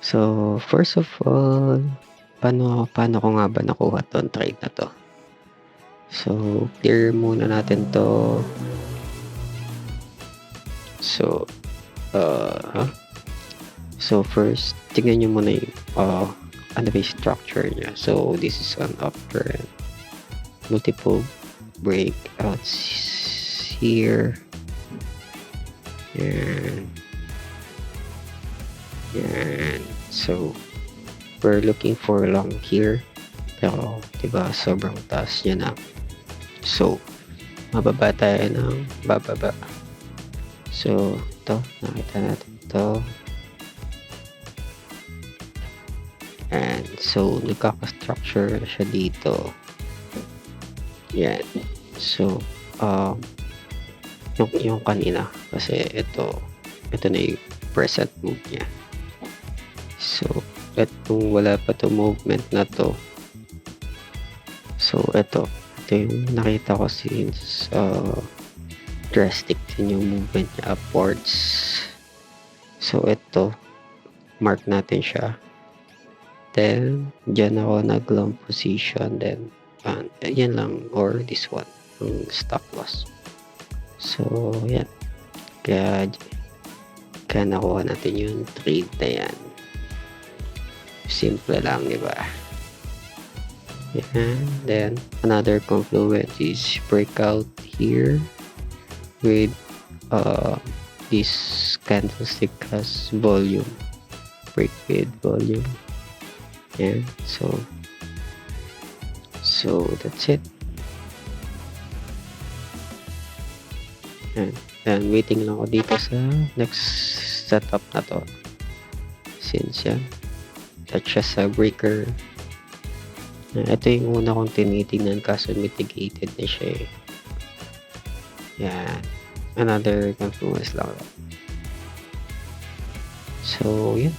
So, first of all, paano ko nga ba nakuha 'tong trade na 'to? So, clear muna natin 'to. So, huh? So, first tingnan niyo muna yung, ano ba yung structure niya. So, this is an uptrend, multiple breakouts here. Yan. Yan. So, we're looking for long here. Pero, 'di ba, sobrang taas niya na. So, mababa tayo ng bababa. So, ito, nakita natin ito. And so, nagkaka-structure na siya dito. Yan. So, yung kanina, kasi ito na yung present move niya. So, etong wala pa to movement na to. So, ito yung nakita ko since drastic din yung movement niya upwards. So, ito, mark natin siya. Then, dyan ako nag-long position. Then, yan lang, or this one, yung stop loss. So, yan. Kaya nakuha natin yung trade na yan. Simple lang, di ba? Yan. Then, another confluence is breakout here with this candlestick has volume. Break with volume. Yan. So, that's it. And waiting lang ako dito sa next setup na to. Since yan, that's just a breaker. Ito yung una kong tinitingnan kaso mitigated na siya eh. Yan. Another confluence lang. So, yan.